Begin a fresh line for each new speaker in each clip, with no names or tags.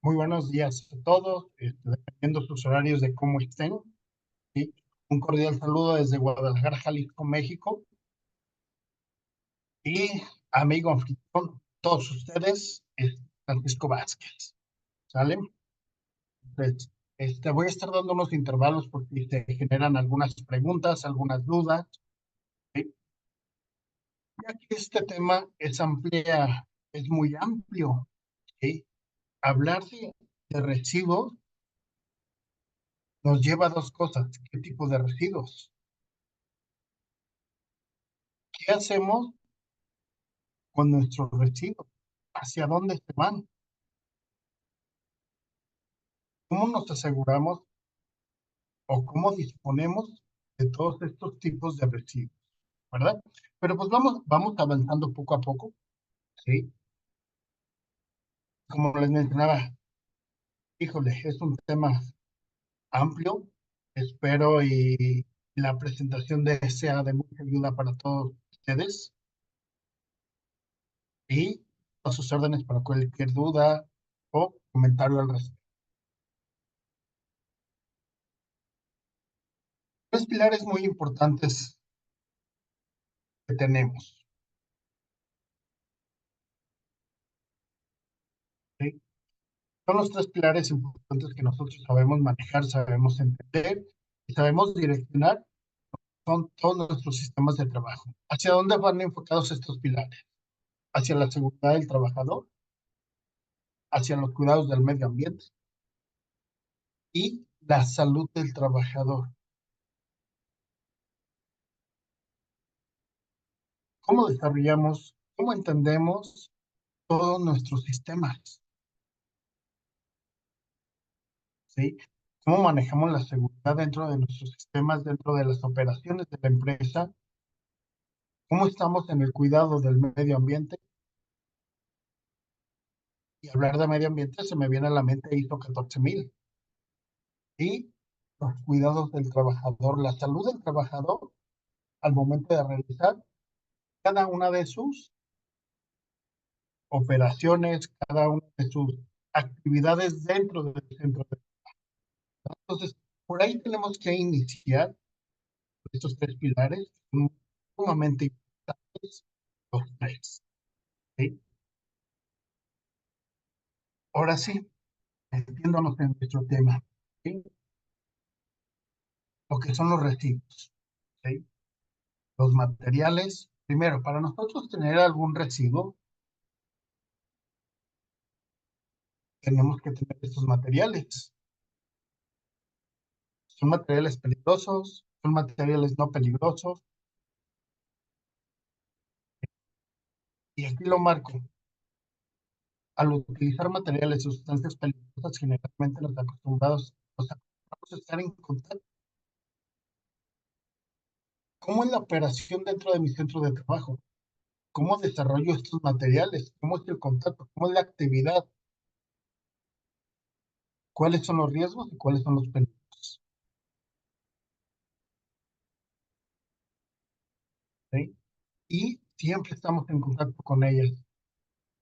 Muy buenos días a todos, dependiendo sus horarios de cómo estén. ¿Sí? Un cordial saludo desde Guadalajara, Jalisco, México. Y amigo anfitrión, todos ustedes, Francisco Vázquez. ¿Sale? Entonces, voy a estar dando unos intervalos porque se generan algunas preguntas, algunas dudas. ¿Sí? Ya que este tema es muy amplio. ¿Sí? Hablar de residuos nos lleva a dos cosas. ¿Qué tipo de residuos? ¿Qué hacemos con nuestros residuos? ¿Hacia dónde se van? ¿Cómo nos aseguramos o cómo disponemos de todos estos tipos de residuos? ¿Verdad? Pero pues vamos avanzando poco a poco, ¿sí? Como les mencionaba, híjole, es un tema amplio. Espero y la presentación sea de mucha ayuda para todos ustedes y a sus órdenes para cualquier duda o comentario al respecto. Tres pilares muy importantes que tenemos, ¿sí? Son los tres pilares importantes que nosotros sabemos manejar, sabemos entender y sabemos direccionar, son todos nuestros sistemas de trabajo. ¿Hacia dónde van enfocados estos pilares? Hacia la seguridad del trabajador, hacia los cuidados del medio ambiente y la salud del trabajador. ¿Cómo desarrollamos, cómo entendemos todos nuestros sistemas? ¿Sí? ¿Cómo manejamos la seguridad dentro de nuestros sistemas, dentro de las operaciones de la empresa? ¿Cómo estamos en el cuidado del medio ambiente? Y hablar de medio ambiente se me viene a la mente ISO 14000 y los cuidados del trabajador, la salud del trabajador al momento de realizar cada una de sus operaciones, cada una de sus actividades dentro del centro. Entonces, por ahí tenemos que iniciar estos tres pilares, son sumamente importantes, los tres. ¿Sí? Ahora sí, metiéndonos en nuestro tema, ¿sí? Lo que son los residuos. ¿Sí? Los materiales. Primero, para nosotros tener algún residuo, tenemos que tener estos materiales. Son materiales peligrosos, son materiales no peligrosos. Y aquí lo marco. Al utilizar materiales o sustancias peligrosas, generalmente nos acostumbramos a estar en contacto. ¿Cómo es la operación dentro de mi centro de trabajo? ¿Cómo desarrollo estos materiales? ¿Cómo es el contacto? ¿Cómo es la actividad? ¿Cuáles son los riesgos y cuáles son los peligros? ¿Sí? Y siempre estamos en contacto con ellas.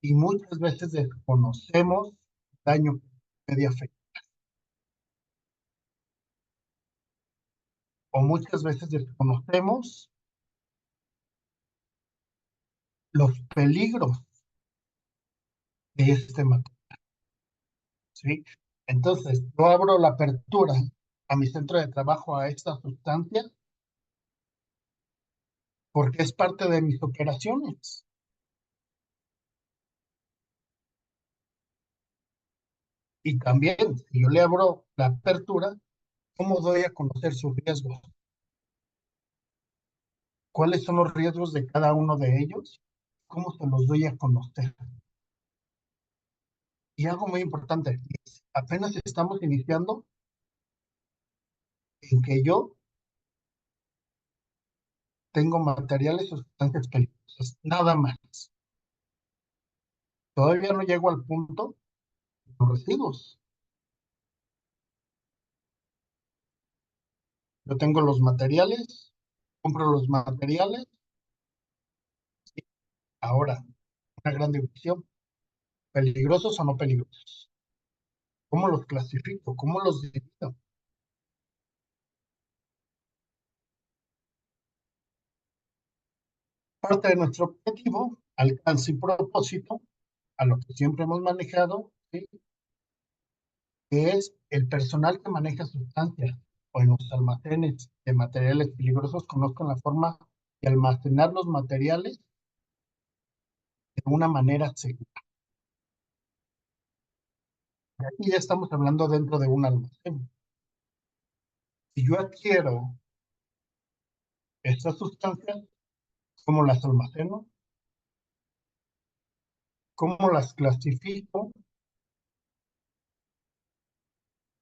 Y muchas veces desconocemos el daño que puede afectar. O muchas veces desconocemos los peligros de este material. ¿Sí? Entonces, yo abro la apertura a mi centro de trabajo a esta sustancia porque es parte de mis operaciones. Y también, si yo le abro la apertura, ¿cómo doy a conocer sus riesgos? ¿Cuáles son los riesgos de cada uno de ellos? ¿Cómo se los doy a conocer? Y algo muy importante, apenas estamos iniciando en que yo tengo materiales o sustancias peligrosas, nada más. Todavía no llego al punto de los residuos. Yo tengo los materiales, compro los materiales, ahora, una gran división, peligrosos o no peligrosos. ¿Cómo los clasifico? ¿Cómo los divido? Parte de nuestro objetivo, alcance y propósito, a lo que siempre hemos manejado, ¿sí? Que es el personal que maneja sustancias o en los almacenes de materiales peligrosos conozcan la forma de almacenar los materiales de una manera segura. Y ya estamos hablando dentro de un almacén. Si yo adquiero estas sustancias, ¿cómo las almaceno? ¿Cómo las clasifico?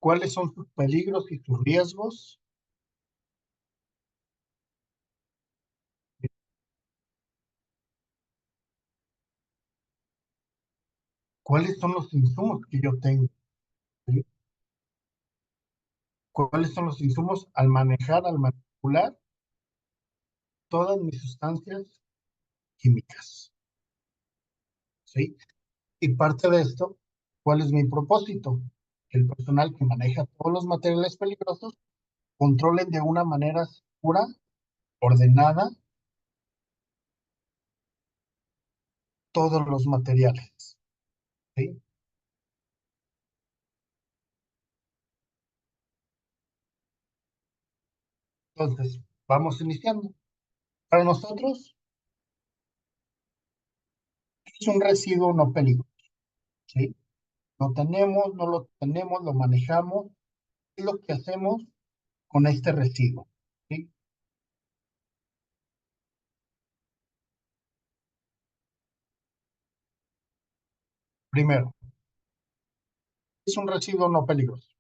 ¿Cuáles son sus peligros y sus riesgos? ¿Cuáles son los insumos que yo tengo? ¿Sí? ¿Cuáles son los insumos al manejar, al manipular todas mis sustancias químicas? ¿Sí? Y parte de esto, ¿cuál es mi propósito? Que el personal que maneja todos los materiales peligrosos controlen de una manera segura, ordenada, todos los materiales. ¿Sí? Entonces, vamos iniciando. Para nosotros, es un residuo no peligroso. ¿Sí? Lo tenemos, no lo tenemos, lo manejamos. ¿Qué es lo que hacemos con este residuo? ¿Sí? Primero, es un residuo no peligroso.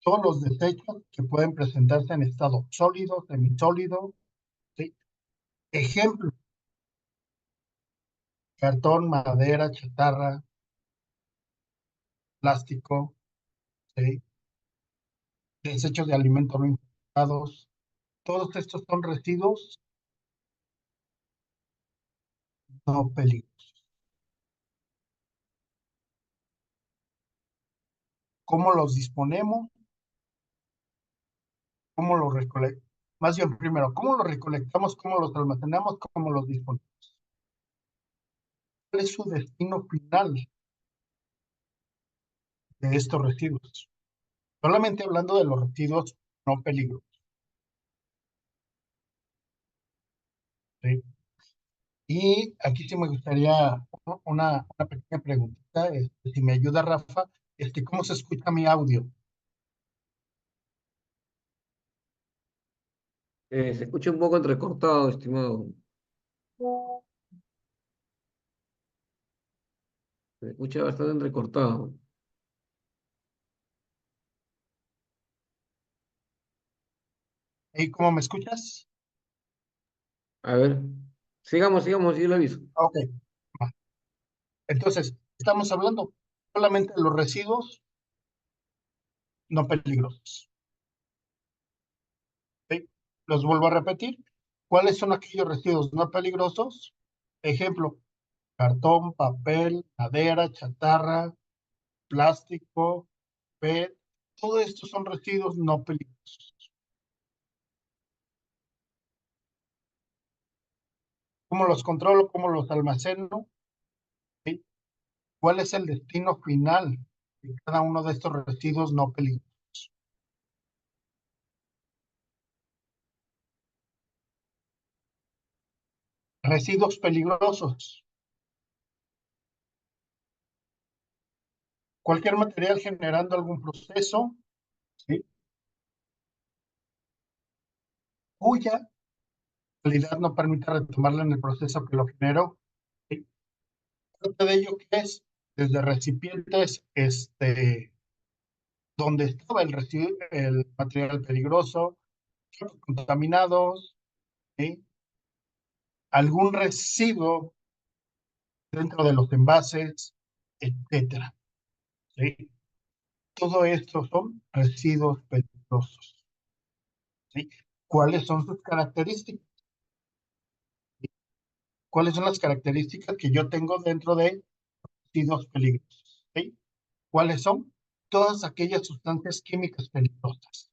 Todos los desechos que pueden presentarse en estado sólido, semisólido, ¿sí? Ejemplo, cartón, madera, chatarra, plástico, ¿sí? Desechos de alimentos no infectados. Todos estos son residuos no peligrosos. ¿Cómo los disponemos? ¿Cómo los recolectamos? Más bien, primero, ¿cómo los recolectamos? ¿Cómo los almacenamos? ¿Cómo los disponemos? ¿Cuál es su destino final de estos residuos? Solamente hablando de los residuos no peligrosos, ¿sí? Y aquí sí me gustaría una pequeña preguntita, si me ayuda Rafa, ¿cómo se escucha mi audio?
Se escucha un poco entrecortado, estimado. Se escucha bastante entrecortado.
¿Y cómo me escuchas?
A ver, sigamos, yo le aviso.
Ok, va. Entonces, estamos hablando solamente de los residuos no peligrosos, ¿sí? Los vuelvo a repetir. ¿Cuáles son aquellos residuos no peligrosos? Ejemplo, cartón, papel, madera, chatarra, plástico, PET. Todo esto son residuos no peligrosos. ¿Cómo los controlo? ¿Cómo los almaceno? ¿Sí? ¿Cuál es el destino final de cada uno de estos residuos no peligrosos? Residuos peligrosos. Cualquier material generando algún proceso, ¿sí? Cuya calidad no permite retomarla en el proceso que lo generó. ¿Sí? Parte de ello que es desde recipientes donde estaba el material peligroso, contaminados, ¿sí? Algún residuo dentro de los envases, etcétera. ¿Sí? Todo esto son residuos peligrosos. ¿Sí? ¿Cuáles son sus características? ¿Cuáles son las características que yo tengo dentro de residuos peligrosos? ¿Sí? ¿Cuáles son? Todas aquellas sustancias químicas peligrosas.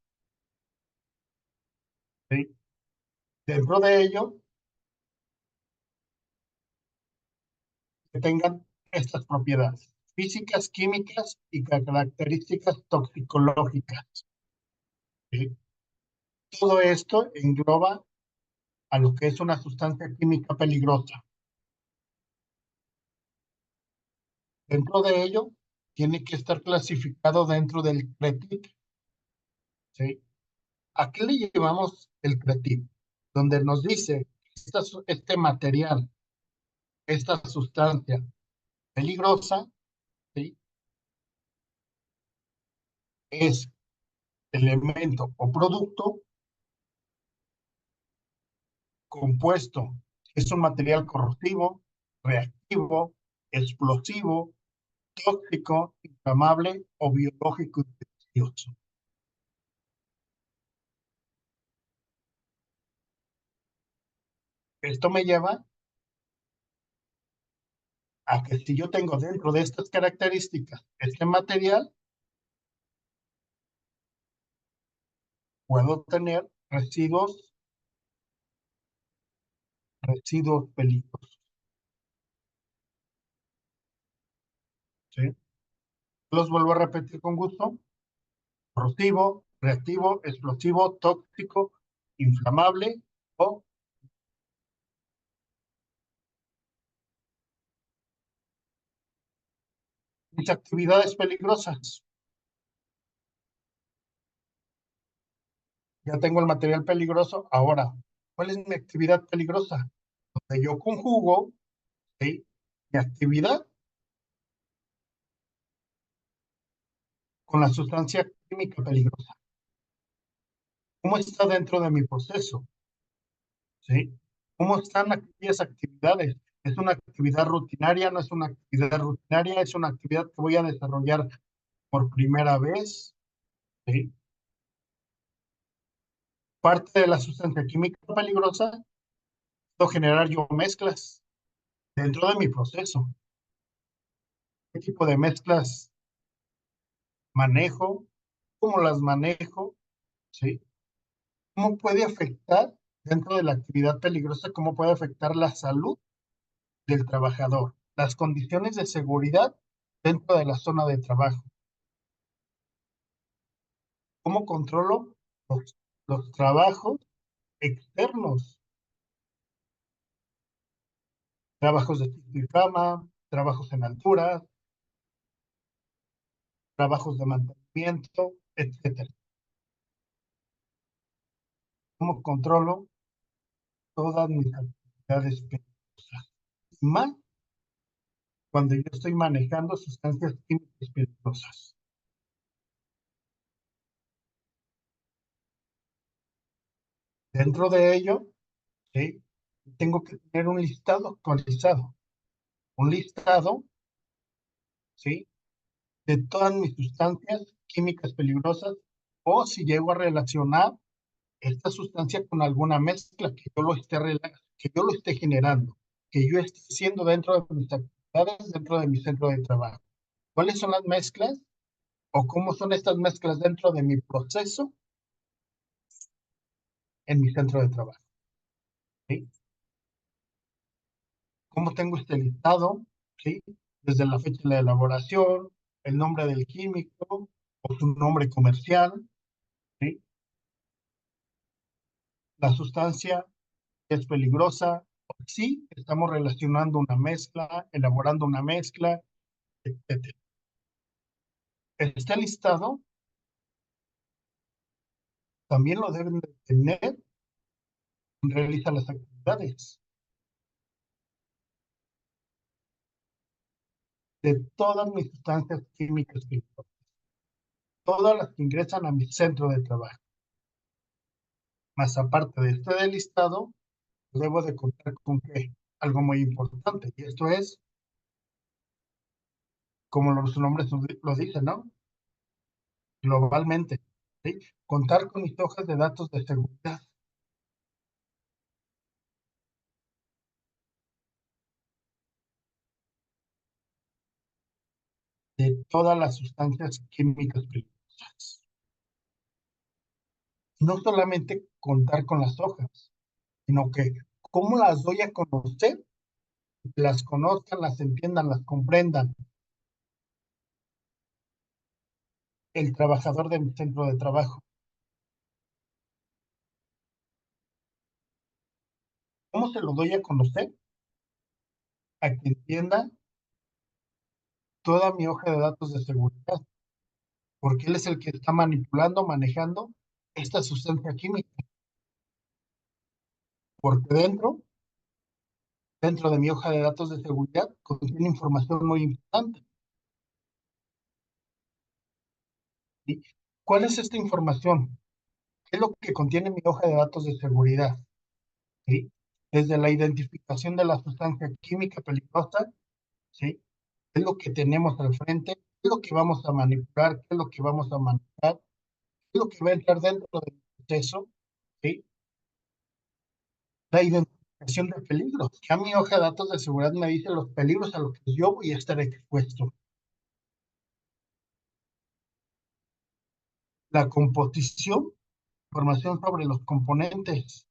¿Sí? Dentro de ello, que tengan estas propiedades físicas, químicas y características toxicológicas. ¿Sí? Todo esto engloba a lo que es una sustancia química peligrosa. Dentro de ello, tiene que estar clasificado dentro del CRETIC. ¿Sí? ¿A qué le llevamos el CRETIC? Donde nos dice este material, esta sustancia peligrosa, ¿sí? Es elemento o producto compuesto, es un material corrosivo, reactivo, explosivo, tóxico, inflamable o biológico infeccioso. Esto me lleva a que si yo tengo dentro de estas características este material, puedo tener residuos peligrosos. ¿Sí? Los vuelvo a repetir con gusto: corrosivo, reactivo, explosivo, tóxico, inflamable o mis actividades peligrosas. Ya tengo el material peligroso. Ahora, ¿cuál es mi actividad peligrosa? Donde yo conjugo, ¿sí?, mi actividad con la sustancia química peligrosa. ¿Cómo está dentro de mi proceso? ¿Sí? ¿Cómo están aquellas actividades? ¿Es una actividad rutinaria? ¿No es una actividad rutinaria? ¿Es una actividad que voy a desarrollar por primera vez? ¿Sí? Parte de la sustancia química peligrosa, puedo generar yo mezclas dentro de mi proceso. ¿Qué tipo de mezclas manejo? ¿Cómo las manejo? ¿Sí? ¿Cómo puede afectar dentro de la actividad peligrosa? ¿Cómo puede afectar la salud del trabajador? Las condiciones de seguridad dentro de la zona de trabajo. ¿Cómo controlo los trabajos externos? Trabajos de piso y cama, trabajos en altura, trabajos de mantenimiento, etcétera. ¿Cómo controlo todas mis actividades peligrosas? Y más cuando yo estoy manejando sustancias químicas peligrosas. Dentro de ello, ¿sí?, tengo que tener un listado actualizado, un listado, ¿sí?, de todas mis sustancias químicas peligrosas, o si llego a relacionar esta sustancia con alguna mezcla que yo lo esté generando, que yo esté haciendo dentro de mis actividades, dentro de mi centro de trabajo. ¿Cuáles son las mezclas o cómo son estas mezclas dentro de mi proceso en mi centro de trabajo? ¿Sí? ¿Cómo tengo este listado? ¿Sí? Desde la fecha de la elaboración, el nombre del químico o su nombre comercial, ¿sí? La sustancia es peligrosa. Sí, estamos relacionando una mezcla, elaborando una mezcla, etcétera. Este listado también lo deben de tener quien realiza las actividades de todas mis sustancias químicas peligrosas, todas las que ingresan a mi centro de trabajo. Más aparte de este listado, debo de contar con que algo muy importante, y esto es, como los nombres lo dicen, ¿no? Globalmente, ¿sí? Contar con mis hojas de datos de seguridad. De todas las sustancias químicas peligrosas. No solamente contar con las hojas, sino que cómo las doy a conocer, las conozcan, las entiendan, las comprendan. El trabajador de mi centro de trabajo. ¿Cómo se lo doy a conocer? A que entienda toda mi hoja de datos de seguridad, porque él es el que está manipulando, manejando esta sustancia química, porque dentro de mi hoja de datos de seguridad, contiene información muy importante. ¿Sí? ¿Cuál es esta información? ¿Qué es lo que contiene mi hoja de datos de seguridad? ¿Sí? Desde la identificación de la sustancia química peligrosa, ¿sí? ¿Qué es lo que tenemos al frente? ¿Qué es lo que vamos a manipular? ¿Qué es lo que vamos a manejar? ¿Qué es lo que va a entrar dentro del proceso? ¿Sí? La identificación de peligros. Ya mi hoja de datos de seguridad me dice los peligros a los que yo voy a estar expuesto. La composición, información sobre los componentes.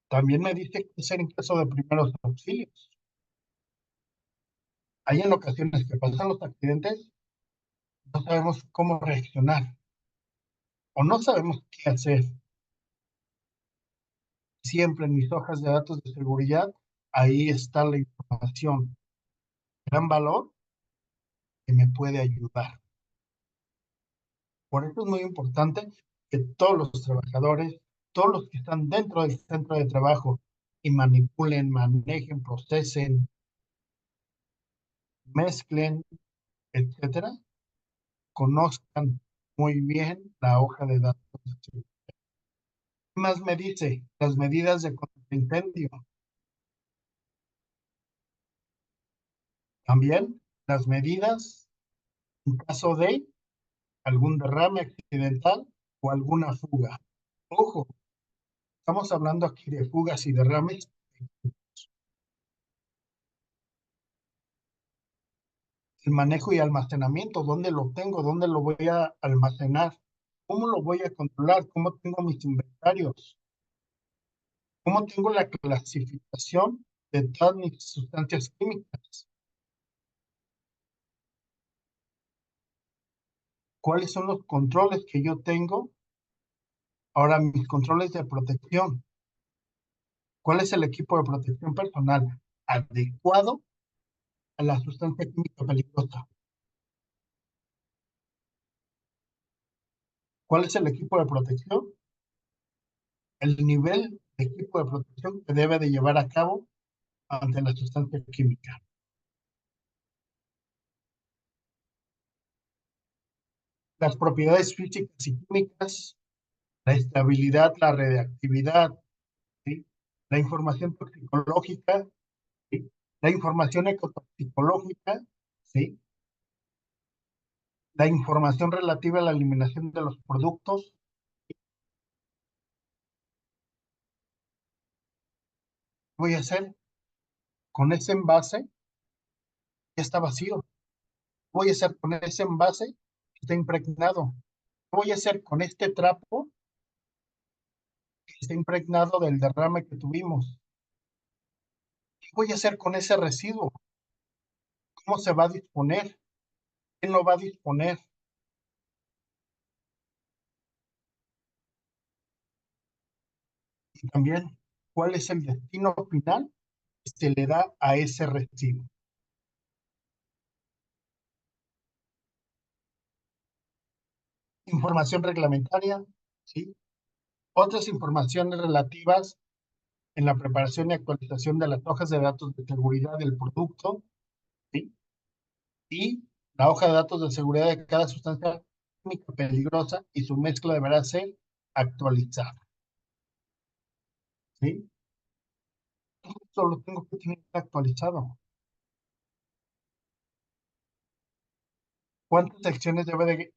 También me dice qué hacer en caso de primeros auxilios. Hay en ocasiones que pasan los accidentes, no sabemos cómo reaccionar o no sabemos qué hacer. Siempre en mis hojas de datos de seguridad, ahí está la información. Gran valor que me puede ayudar. Por eso es muy importante que todos los trabajadores, todos los que están dentro del centro de trabajo y manipulen, manejen, procesen, mezclen, etcétera, conozcan muy bien la hoja de datos. ¿Qué más me dice? Las medidas de incendio. También las medidas en caso de algún derrame accidental o alguna fuga. Ojo, estamos hablando aquí de fugas y derrames. El manejo y almacenamiento, dónde lo tengo, dónde lo voy a almacenar, cómo lo voy a controlar, cómo tengo mis inventarios, cómo tengo la clasificación de todas mis sustancias químicas, cuáles son los controles que yo tengo, ahora mis controles de protección, cuál es el equipo de protección personal adecuado a la sustancia química peligrosa, cuál es el equipo de protección, el nivel de equipo de protección que debe de llevar a cabo ante la sustancia química. Las propiedades físicas y químicas, la estabilidad, la reactividad, ¿sí? La información toxicológica, ¿sí? La información ecotoxicológica, ¿sí? La información relativa a la eliminación de los productos. ¿Qué voy a hacer con ese envase? Ya está vacío. ¿Qué voy a hacer con ese envase que está impregnado? ¿Qué voy a hacer con este trapo que está impregnado del derrame que tuvimos? ¿Qué voy a hacer con ese residuo? ¿Cómo se va a disponer? ¿Quién lo va a disponer? Y también, ¿cuál es el destino final que se le da a ese residuo? Información reglamentaria, ¿sí? Otras informaciones relativas en la preparación y actualización de las hojas de datos de seguridad del producto, ¿sí? Y la hoja de datos de seguridad de cada sustancia química peligrosa y su mezcla deberá ser actualizada, ¿sí? Esto lo tengo que tener actualizado. ¿Cuántas secciones debe de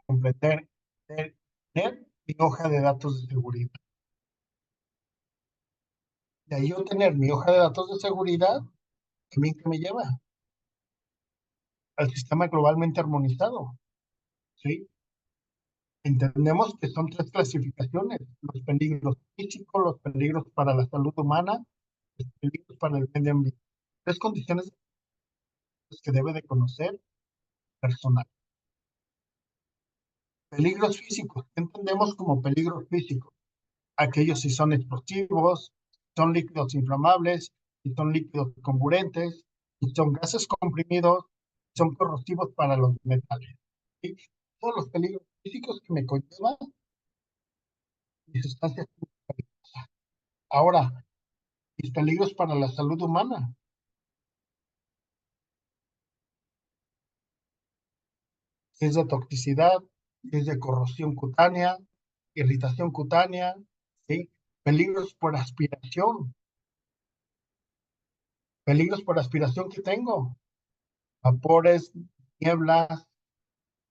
comprender tener mi hoja de datos de seguridad? De ahí yo tener mi hoja de datos de seguridad, también que me lleva al sistema globalmente armonizado, ¿sí? Entendemos que son tres clasificaciones: los peligros físicos, los peligros para la salud humana, los peligros para el medio ambiente. Tres condiciones que debe de conocer personal. Peligros físicos. ¿Qué entendemos como peligros físicos? Aquellos si son explosivos, son líquidos inflamables, si son líquidos comburentes, si son gases comprimidos, son corrosivos para los metales. ¿Sí? Todos los peligros físicos que me conllevan mis sustancias peligrosas. Ahora, mis peligros para la salud humana. Si es de toxicidad, si es de corrosión cutánea, irritación cutánea, ¿sí? Peligros por aspiración. Peligros por aspiración que tengo. Vapores, nieblas,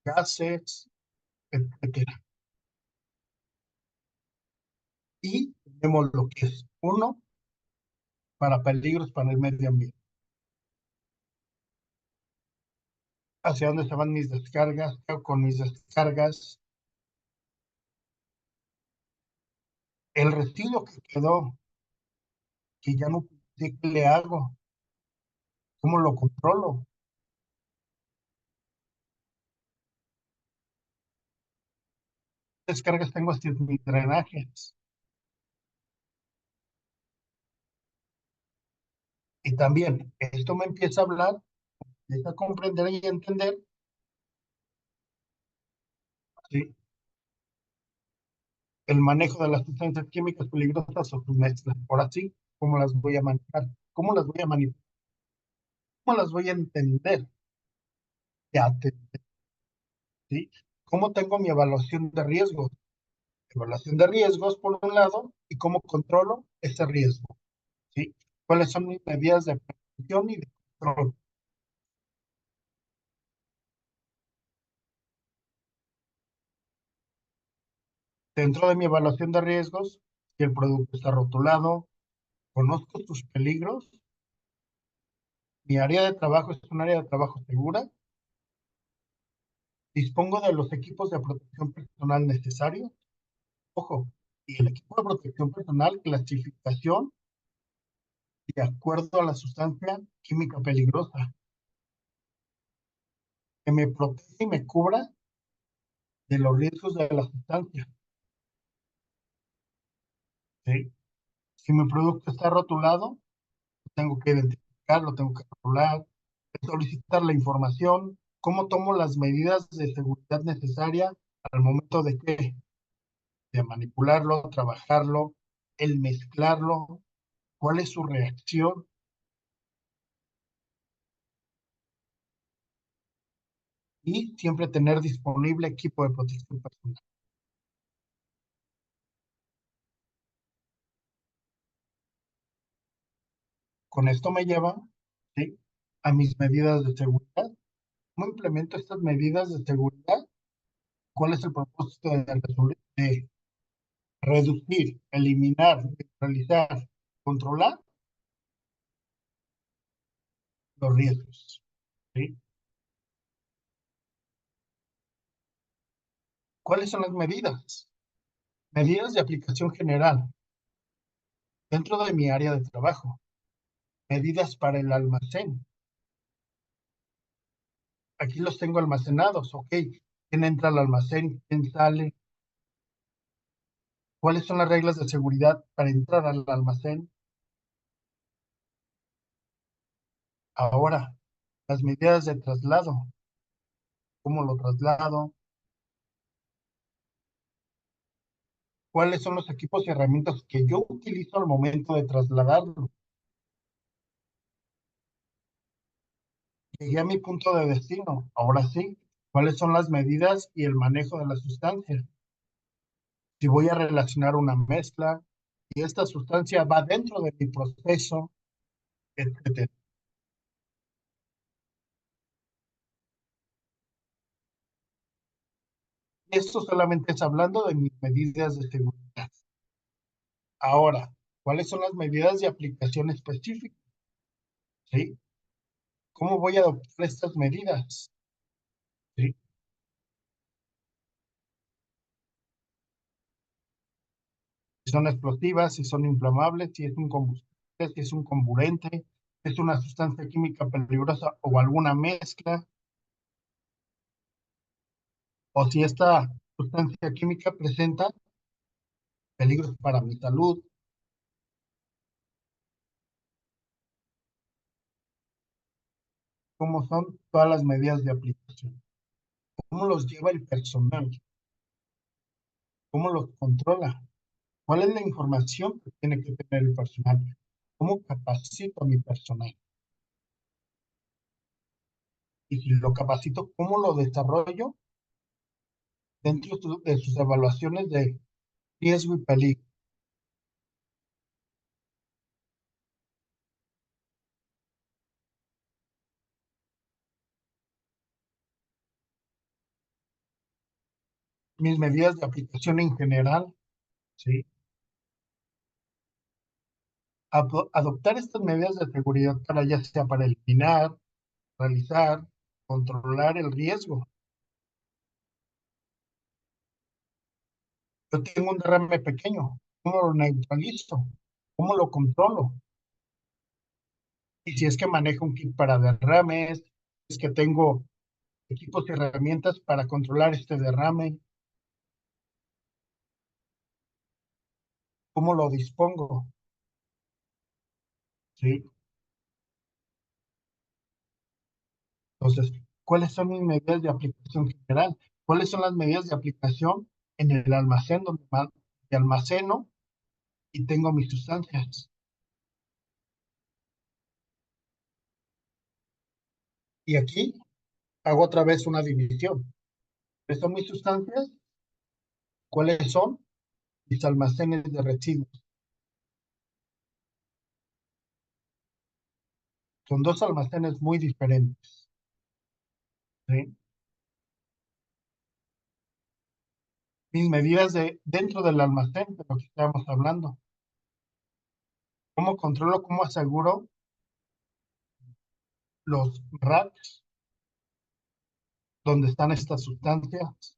gases, etcétera. Y tenemos lo que es uno para peligros para el medio ambiente. ¿Hacia dónde se van mis descargas? ¿Qué hago con mis descargas? El residuo que quedó, que ya no, ¿qué le hago? ¿Cómo lo controlo? Descargas tengo hasta mis drenajes. Y también esto me empieza a hablar, empieza a comprender y entender, ¿sí? El manejo de las sustancias químicas peligrosas o sus mezclas. Ahora sí, ¿cómo las voy a manejar? ¿Cómo las voy a manipular? ¿Cómo las voy a entender? Ya, ¿sí? ¿Cómo tengo mi evaluación de riesgos? Evaluación de riesgos, por un lado, y cómo controlo ese riesgo, ¿sí? ¿Cuáles son mis medidas de prevención y de control? Dentro de mi evaluación de riesgos, si el producto está rotulado, conozco sus peligros, mi área de trabajo es un área de trabajo segura, dispongo de los equipos de protección personal necesarios, ojo, y el equipo de protección personal, clasificación de acuerdo a la sustancia química peligrosa, que me protege y me cubra de los riesgos de la sustancia, ¿sí? Si mi producto está rotulado, lo tengo que identificar, lo tengo que rotular, solicitar la información, cómo tomo las medidas de seguridad necesarias al momento de que de manipularlo, trabajarlo, el mezclarlo, cuál es su reacción y siempre tener disponible equipo de protección personal. Con esto me lleva, ¿sí?, a mis medidas de seguridad. ¿Cómo implemento estas medidas de seguridad? ¿Cuál es el propósito de reducir, eliminar, neutralizar, controlar los riesgos? ¿Sí? ¿Cuáles son las medidas? Medidas de aplicación general dentro de mi área de trabajo. Medidas para el almacén. Aquí los tengo almacenados, ok. ¿Quién entra al almacén? ¿Quién sale? ¿Cuáles son las reglas de seguridad para entrar al almacén? Ahora, las medidas de traslado. ¿Cómo lo traslado? ¿Cuáles son los equipos y herramientas que yo utilizo al momento de trasladarlo? Llegué a mi punto de destino. Ahora sí, ¿cuáles son las medidas y el manejo de la sustancia? Si voy a relacionar una mezcla, si esta sustancia va dentro de mi proceso, etcétera. Esto solamente es hablando de mis medidas de seguridad. Ahora, ¿cuáles son las medidas de aplicación específica? ¿Sí? ¿Cómo voy a adoptar estas medidas? ¿Sí? Si son explosivas, si son inflamables, si es un combustible, si es un comburente, si es una sustancia química peligrosa o alguna mezcla, o si esta sustancia química presenta peligros para mi salud, cómo son todas las medidas de aplicación, cómo los lleva el personal, cómo los controla, cuál es la información que tiene que tener el personal, cómo capacito a mi personal y si lo capacito, cómo lo desarrollo dentro de sus evaluaciones de riesgo y peligro. Mis medidas de aplicación en general, ¿sí? Adoptar estas medidas de seguridad para ya sea para eliminar, realizar, controlar el riesgo. Yo tengo un derrame pequeño, ¿cómo lo neutralizo? ¿Cómo lo controlo? Y si es que manejo un kit para derrames, es que tengo equipos y herramientas para controlar este derrame, ¿cómo lo dispongo? ¿Sí? Entonces, ¿cuáles son mis medidas de aplicación general? ¿Cuáles son las medidas de aplicación en el almacén donde almaceno y tengo mis sustancias? Y aquí hago otra vez una división. ¿Cuáles son mis sustancias? ¿Cuáles son mis almacenes de residuos? Son dos almacenes muy diferentes. ¿Sí? Mis medidas dentro del almacén, de lo que estábamos hablando. ¿Cómo controlo, cómo aseguro los racks donde están estas sustancias?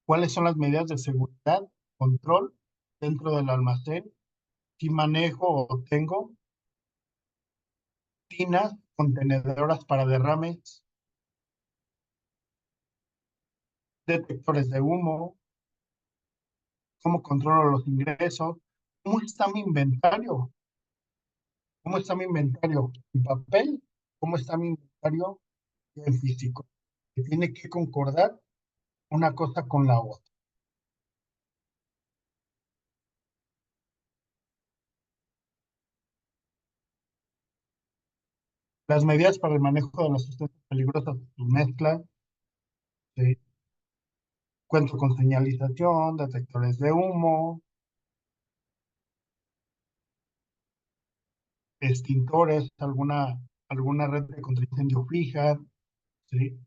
¿Cuáles son las medidas de seguridad, control dentro del almacén? Si manejo o tengo tinas contenedoras para derrames, detectores de humo, cómo controlo los ingresos, cómo está mi inventario, cómo está mi inventario en papel, cómo está mi inventario en físico, que tiene que concordar una cosa con la otra. Las medidas para el manejo de las sustancias peligrosas, su mezcla, ¿sí? Cuento con señalización, detectores de humo, extintores, alguna red de contraincendio fija, ¿sí?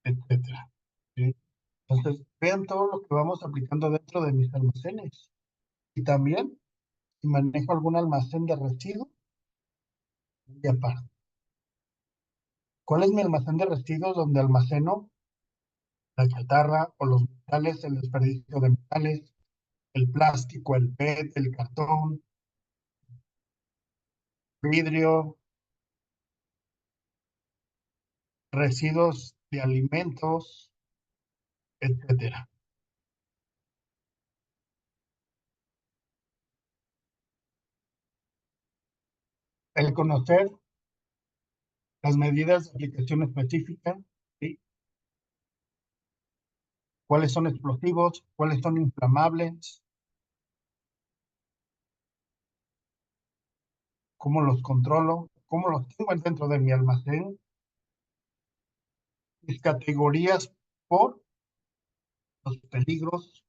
Etcétera. ¿Sí? Entonces, vean todo lo que vamos aplicando dentro de mis almacenes. Y también, si manejo algún almacén de residuos, y aparte. ¿Cuál es mi almacén de residuos donde almaceno la chatarra o los metales, el desperdicio de metales, el plástico, el PET, el cartón, vidrio, residuos de alimentos, etcétera? El conocer las medidas de aplicación específica, ¿sí? ¿Cuáles son explosivos? ¿Cuáles son inflamables? ¿Cómo los controlo? ¿Cómo los tengo dentro de mi almacén? Mis categorías por los peligros,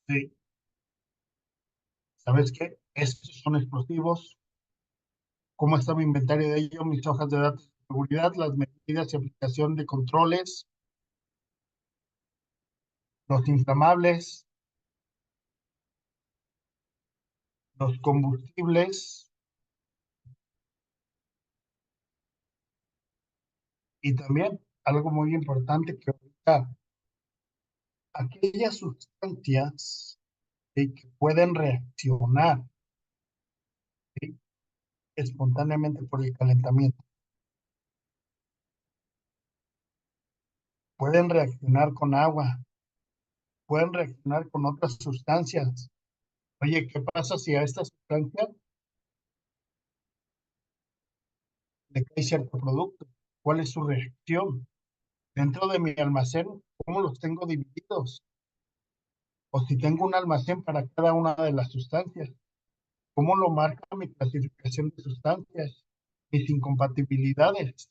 ¿sí? ¿Sabes qué? Estos son explosivos. ¿Cómo está mi inventario de ello? Mis hojas de datos de seguridad, las medidas y aplicación de controles, los inflamables, los combustibles, Y también algo muy importante que ahorita, aquellas sustancias, ¿sí?, que pueden reaccionar, ¿sí?, espontáneamente por el calentamiento, pueden reaccionar con agua, pueden reaccionar con otras sustancias. Oye, ¿qué pasa si a esta sustancia le cae cierto producto? ¿Cuál es su reacción? Dentro de mi almacén, ¿cómo los tengo divididos? O si tengo un almacén para cada una de las sustancias, ¿cómo lo marca mi clasificación de sustancias? Mis incompatibilidades.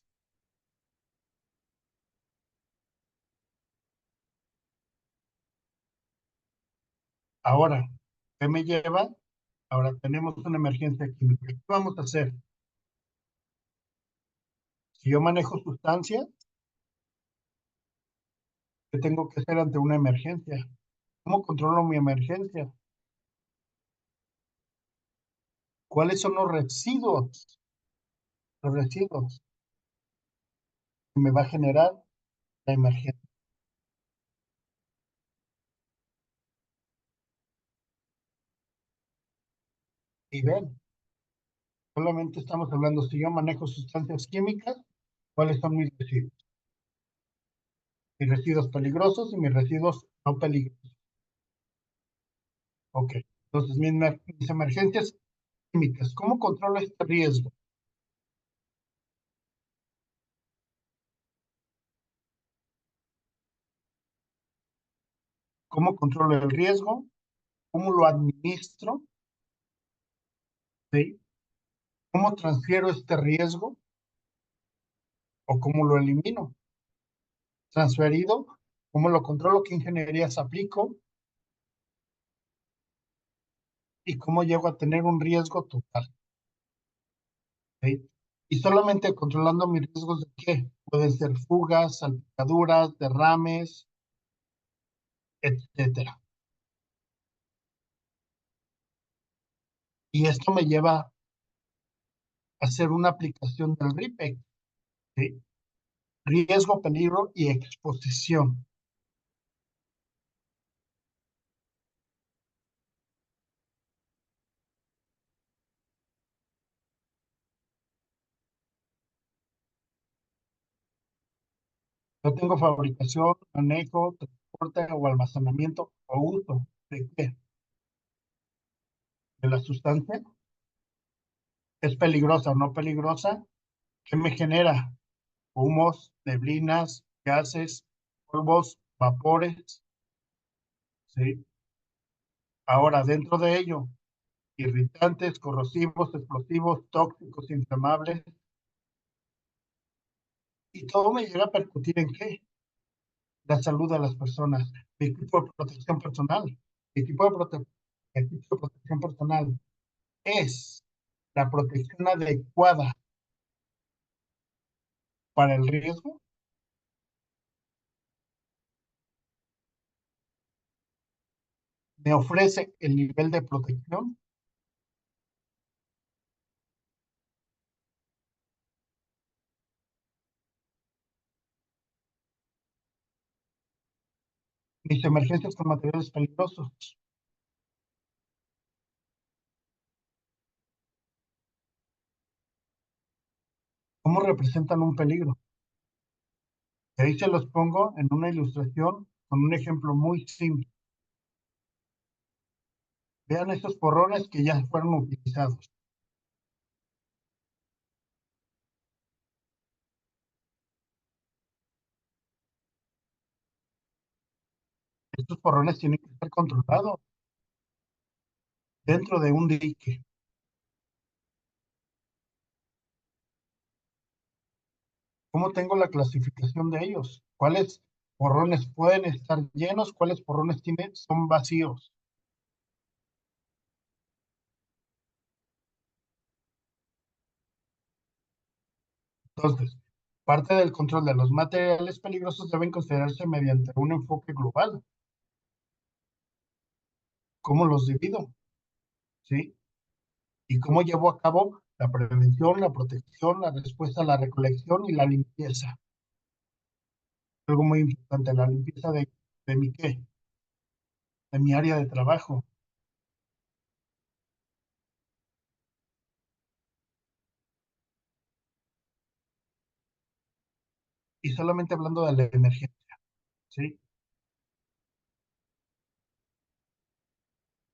Ahora, ¿qué me lleva? Ahora tenemos una emergencia química. ¿Qué vamos a hacer? Si yo manejo sustancias, ¿qué tengo que hacer ante una emergencia? ¿Cómo controlo mi emergencia? ¿Cuáles son los residuos? Los residuos que me va a generar la emergencia. Y ven, solamente estamos hablando, si yo manejo sustancias químicas, ¿cuáles son mis residuos? Mis residuos peligrosos y mis residuos no peligrosos. Ok, entonces mis emergencias químicas, ¿cómo controlo este riesgo? ¿Cómo controlo el riesgo? ¿Cómo lo administro? ¿Sí? ¿Cómo transfiero este riesgo o cómo lo elimino? Transferido, ¿cómo lo controlo? ¿Qué ingenierías aplico? ¿Y cómo llego a tener un riesgo total? ¿Sí? Y solamente controlando mis riesgos de qué? Pueden ser fugas, salpicaduras, derrames, etcétera. Y esto me lleva a hacer una aplicación del RIPEC, ¿sí? Riesgo, peligro y exposición. Yo tengo fabricación, manejo, transporte o almacenamiento o uso de qué? De la sustancia. ¿Es peligrosa o no peligrosa? ¿Qué me genera? Humos, neblinas, gases, polvos, vapores, ¿sí? Ahora, dentro de ello, irritantes, corrosivos, explosivos, tóxicos, inflamables, y todo me llega a percutir en qué? La salud de las personas, mi equipo de protección personal. Mi equipo de, equipo de protección personal es la protección adecuada para el riesgo, me ofrece el nivel de protección. Mis emergencias con materiales peligrosos, ¿cómo representan un peligro? Y ahí se los pongo en una ilustración con un ejemplo muy simple. Vean estos porrones que ya fueron utilizados. Estos porrones tienen que estar controlados dentro de un dique. ¿Cómo tengo la clasificación de ellos? ¿Cuáles porrones pueden estar llenos? ¿Cuáles porrones son vacíos? Entonces, parte del control de los materiales peligrosos deben considerarse mediante un enfoque global. ¿Cómo los divido? ¿Sí? ¿Y cómo llevo a cabo la prevención, la protección, la respuesta a la recolección y la limpieza? algo muy importante, la limpieza de mi qué, de mi área de trabajo. Y solamente hablando de la emergencia, ¿sí?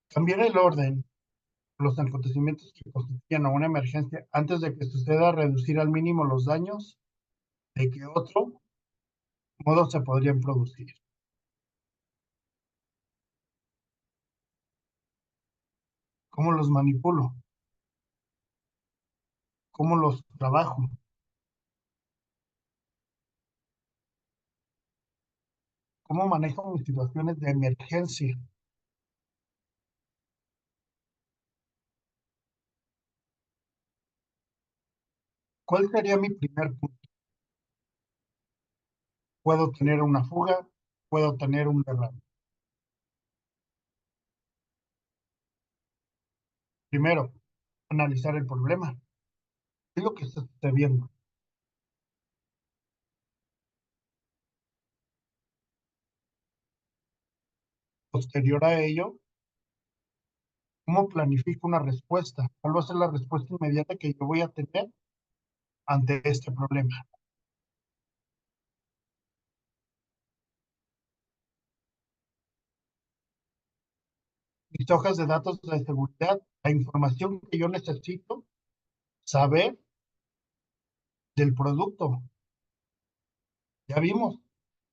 Cambiar el orden, los acontecimientos que constituyen a una emergencia antes de que suceda, reducir al mínimo los daños de que otro modo se podrían producir. ¿Cómo los manipulo? ¿Cómo los trabajo? ¿Cómo manejo mis situaciones de emergencia? ¿Cuál sería mi primer punto? Puedo tener una fuga, puedo tener un derrame. Primero, analizar el problema. ¿Qué es lo que está sucediendo? Posterior a ello, ¿cómo planifico una respuesta? ¿Cuál va a ser la respuesta inmediata que yo voy a tener ante este problema? Mis hojas de datos de seguridad, la información que yo necesito saber del producto. Ya vimos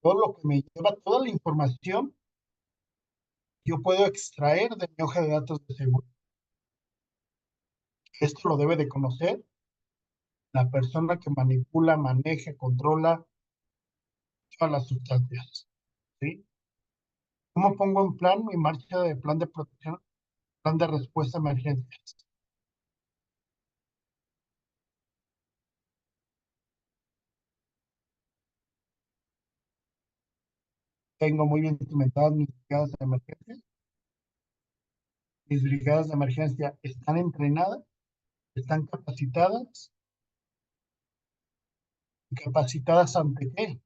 todo lo que me lleva, toda la información yo puedo extraer de mi hoja de datos de seguridad. Esto lo debe de conocer la persona que manipula, maneja, controla todas las sustancias. ¿Sí? ¿Cómo pongo en plan mi marcha de plan de protección, plan de respuesta a emergencias? Tengo muy bien documentadas mis brigadas de emergencia. Mis brigadas de emergencia están entrenadas, están capacitadas. ¿Capacitadas ante qué?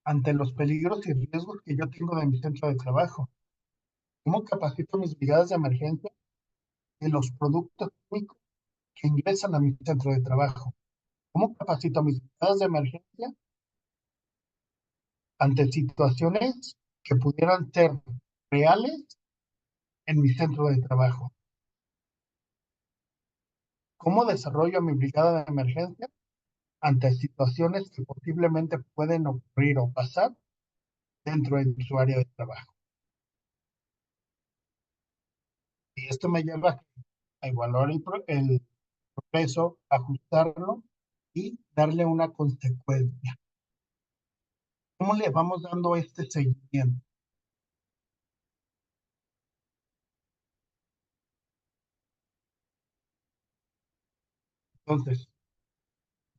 Ante los peligros y riesgos que yo tengo de mi centro de trabajo. ¿Cómo capacito mis brigadas de emergencia de los productos químicos que ingresan a mi centro de trabajo? ¿Cómo capacito a mis brigadas de emergencia ante situaciones que pudieran ser reales en mi centro de trabajo? ¿Cómo desarrollo mi brigada de emergencia ante situaciones que posiblemente pueden ocurrir o pasar dentro de su área de trabajo? Y esto me lleva a evaluar el progreso, ajustarlo y darle una consecuencia. ¿Cómo le vamos dando este seguimiento? Entonces,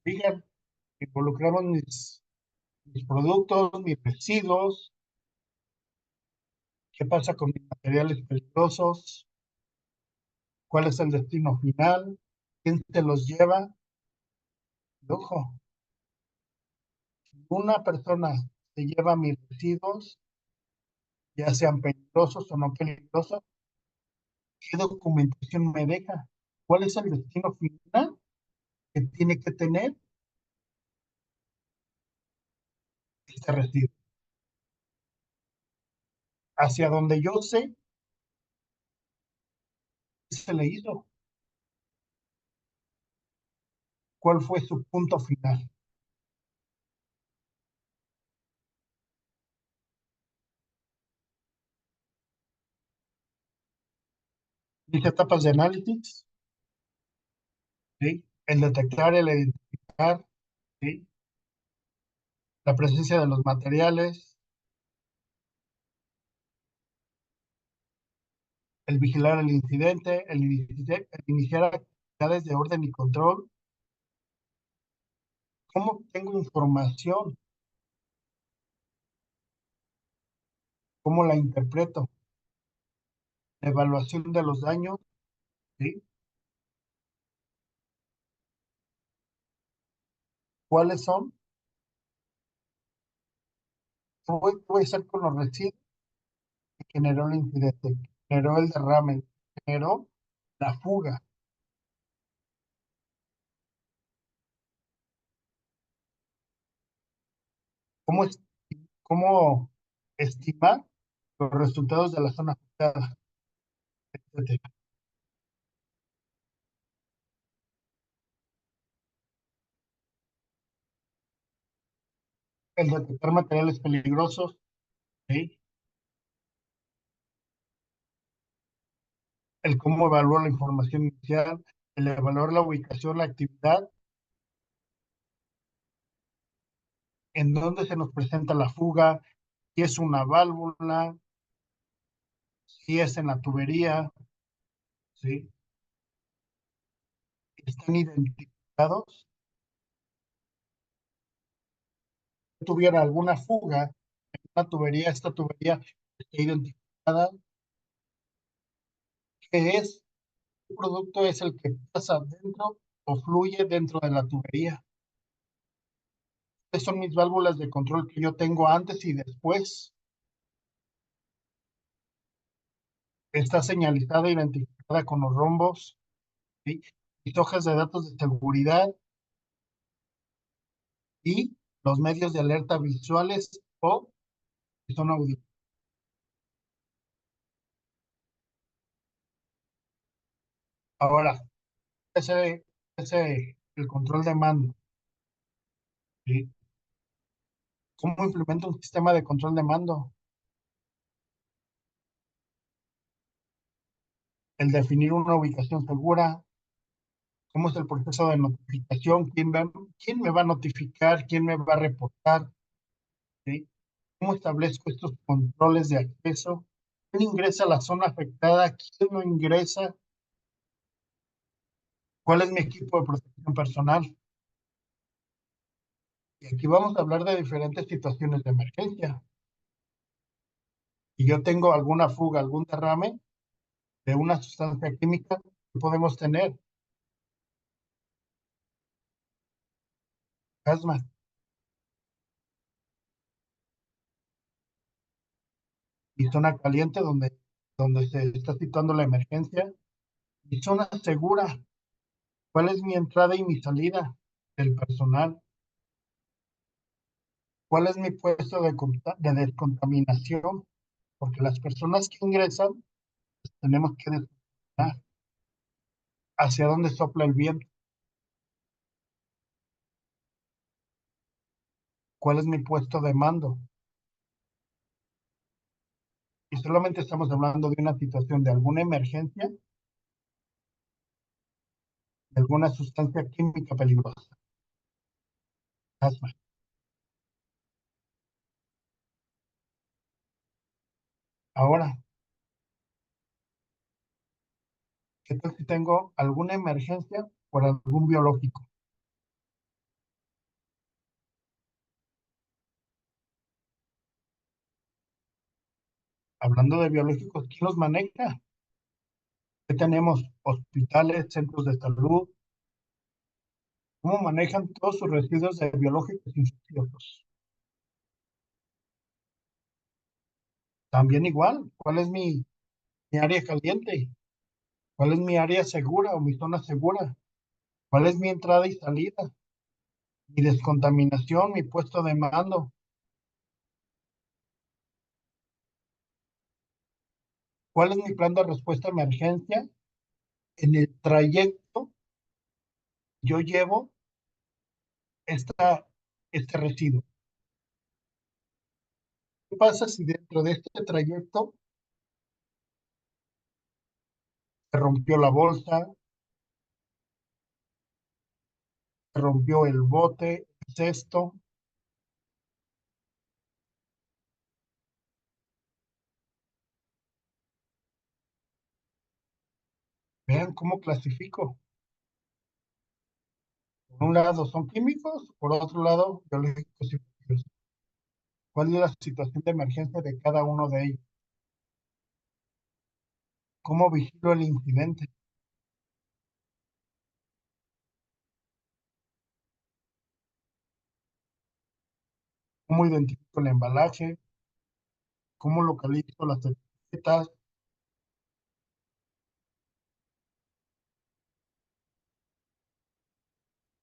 digan, involucramos mis productos, mis residuos, qué pasa con mis materiales peligrosos, cuál es el destino final, quién se los lleva. Y ojo, una persona se lleva mis residuos, ya sean peligrosos o no peligrosos, ¿qué documentación me deja? ¿Cuál es el destino final que tiene que tener este residuo? Hacia donde yo sé qué se le hizo, cuál fue su punto final. Mis etapas de análisis, ¿sí? El detectar, el identificar, ¿sí? La presencia de los materiales, el vigilar el incidente, el iniciar actividades de orden y control. ¿Cómo tengo información? ¿Cómo la interpreto? La evaluación de los daños, ¿sí? ¿Cuáles son? Voy a estar con los residuos que generó el incidente, generó el derrame, generó la fuga. ¿Cómo, cómo estimar los resultados de la zona afectada, etcétera? El detectar materiales peligrosos, ¿sí? El cómo evaluar la información inicial, el evaluar la ubicación, la actividad, en dónde se nos presenta la fuga, si es una válvula, si es en la tubería, ¿sí? Están identificados. Si tuviera alguna fuga en una tubería, esta tubería está identificada. ¿Qué es? ¿Qué producto es el que pasa dentro o fluye dentro de la tubería? ¿Cuáles son mis válvulas de control que yo tengo antes y después? Está señalizada, identificada con los rombos, ¿sí? Mis hojas de datos de seguridad y los medios de alerta visuales o que son auditivos. Ahora, el control de mando, ¿sí? ¿Cómo implemento un sistema de control de mando? El definir una ubicación segura. ¿Cómo es el proceso de notificación? ¿Quién me va a notificar? ¿Quién me va a reportar? ¿Sí? ¿Cómo establezco estos controles de acceso? ¿Quién ingresa a la zona afectada? ¿Quién no ingresa? ¿Cuál es mi equipo de protección personal? Y aquí vamos a hablar de diferentes situaciones de emergencia. Si yo tengo alguna fuga, algún derrame de una sustancia química, ¿qué podemos tener? Asma. Y zona caliente donde se está situando la emergencia. Y zona segura. ¿Cuál es mi entrada y mi salida del personal? ¿Cuál es mi puesto de descontaminación? Porque las personas que ingresan tenemos que determinar hacia dónde sopla el viento. ¿Cuál es mi puesto de mando? Y solamente estamos hablando de una situación de alguna emergencia, de alguna sustancia química peligrosa. Asma. Ahora, ¿qué tal si tengo alguna emergencia por algún biológico? Hablando de biológicos, ¿quién los maneja? ¿Qué tenemos? Hospitales, centros de salud. ¿Cómo manejan todos sus residuos de biológicos infecciosos? También igual, ¿cuál es mi área caliente? ¿Cuál es mi área segura o mi zona segura? ¿Cuál es mi entrada y salida? Mi descontaminación, mi puesto de mando. ¿Cuál es mi plan de respuesta a emergencia? En el trayecto yo llevo esta, este residuo. ¿Qué pasa si dentro de este trayecto se rompió la bolsa, se rompió el bote, el cesto? Vean cómo clasifico. Por un lado son químicos, por otro lado biológicos y químicos. ¿Cuál es la situación de emergencia de cada uno de ellos? ¿Cómo vigilo el incidente? ¿Cómo identifico el embalaje? ¿Cómo localizo las etiquetas?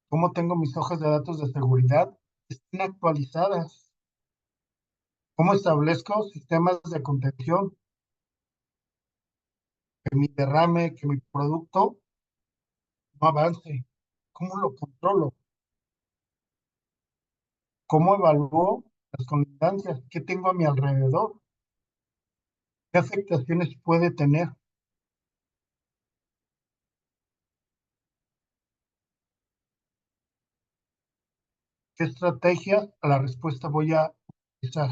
¿Cómo tengo mis hojas de datos de seguridad estén actualizadas? ¿Cómo establezco sistemas de contención? Que mi derrame, que mi producto no avance. ¿Cómo lo controlo? ¿Cómo evalúo las constancias? ¿Qué tengo a mi alrededor? ¿Qué afectaciones puede tener? ¿Qué estrategia a la respuesta voy a utilizar?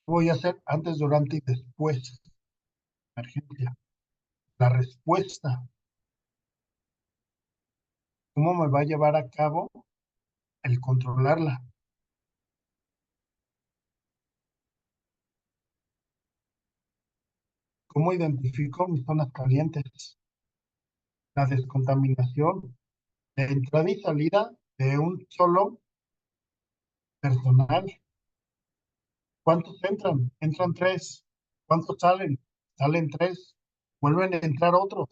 ¿Qué voy a hacer antes, durante y después? Emergencia. La respuesta. ¿Cómo me va a llevar a cabo el controlarla? ¿Cómo identifico mis zonas calientes? La descontaminación de entrada y salida de un solo personal. ¿Cuántos entran? Entran tres. ¿Cuántos salen? Salen tres. Vuelven a entrar otros.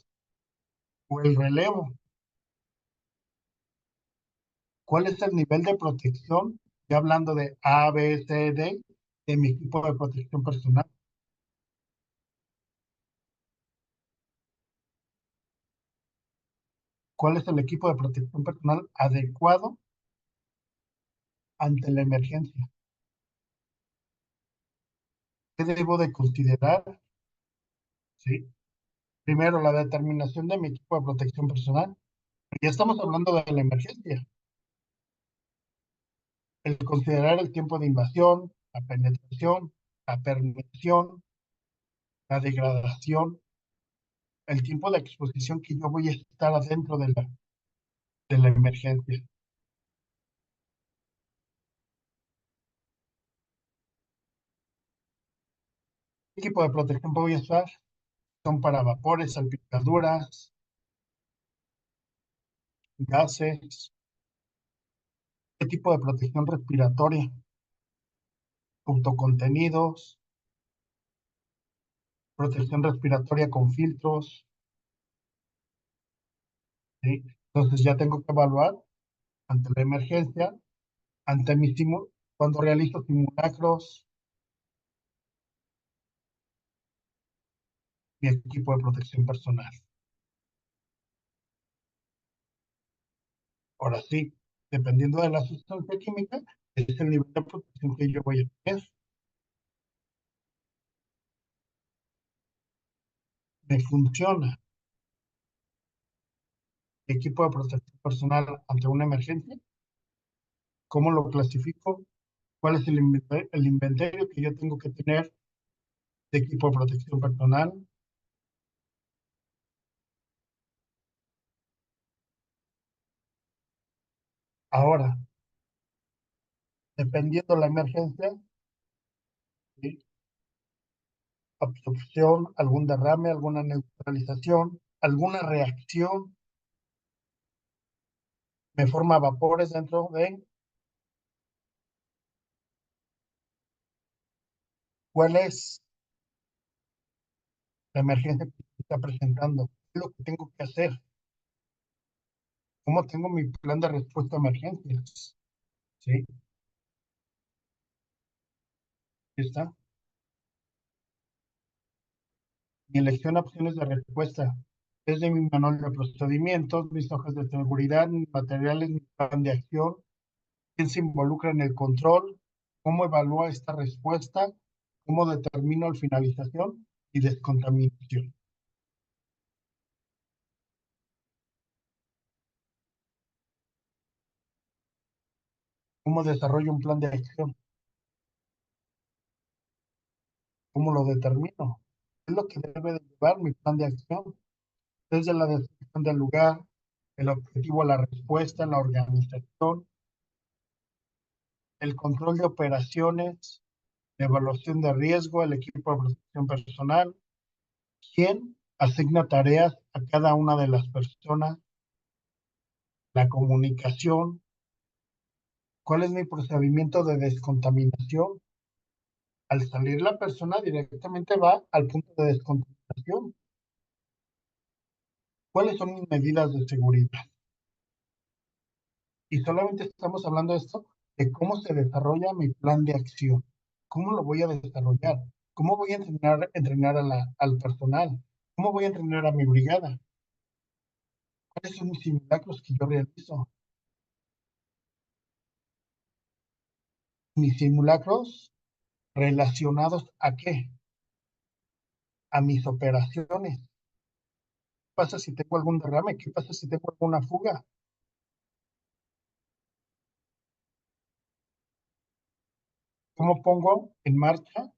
O el relevo. ¿Cuál es el nivel de protección? Ya hablando de A, B, C, D, de mi equipo de protección personal. ¿Cuál es el equipo de protección personal adecuado ante la emergencia? ¿Qué debo de considerar? Sí. Primero, la determinación de mi equipo de protección personal. Ya estamos hablando de la emergencia. El considerar el tiempo de invasión, la penetración, la permisión, la degradación, el tiempo de exposición que yo voy a estar adentro de la emergencia. ¿Qué tipo de protección voy a usar? Son para vapores, salpicaduras, gases. ¿Qué tipo de protección respiratoria? Autocontenidos, protección respiratoria con filtros. ¿Sí? Entonces ya tengo que evaluar ante la emergencia, ante mi cuando realizo simulacros, mi equipo de protección personal. Ahora sí, dependiendo de la sustancia química, es el nivel de protección que yo voy a tener. Me funciona. Mi equipo de protección personal ante una emergencia, ¿cómo lo clasifico? ¿Cuál es el inventario que yo tengo que tener de equipo de protección personal? Ahora, dependiendo de la emergencia, ¿sí? Absorción, algún derrame, alguna neutralización, alguna reacción, me forma vapores dentro de cuál es la emergencia que se está presentando, qué es lo que tengo que hacer, cómo tengo mi plan de respuesta a emergencias. Sí, ahí está. Mi elección de opciones de respuesta. Desde mi manual de procedimientos, mis hojas de seguridad, mis materiales, mi plan de acción, quién se involucra en el control, cómo evalúa esta respuesta, cómo determino la finalización y descontaminación, cómo desarrollo un plan de acción, cómo lo determino, es lo que debe de llevar mi plan de acción, desde la descripción del lugar, el objetivo, la respuesta, la organización, el control de operaciones, evaluación de riesgo, el equipo de protección personal, quién asigna tareas a cada una de las personas, la comunicación, cuál es mi procedimiento de descontaminación. Al salir la persona directamente va al punto de descontaminación. ¿Cuáles son mis medidas de seguridad? Y solamente estamos hablando de esto, de cómo se desarrolla mi plan de acción. ¿Cómo lo voy a desarrollar? ¿Cómo voy a entrenar al personal? ¿Cómo voy a entrenar a mi brigada? ¿Cuáles son mis simulacros que yo realizo? Mis simulacros relacionados ¿a qué? A mis operaciones. ¿Qué pasa si tengo algún derrame? ¿Qué pasa si tengo alguna fuga? ¿Cómo pongo en marcha?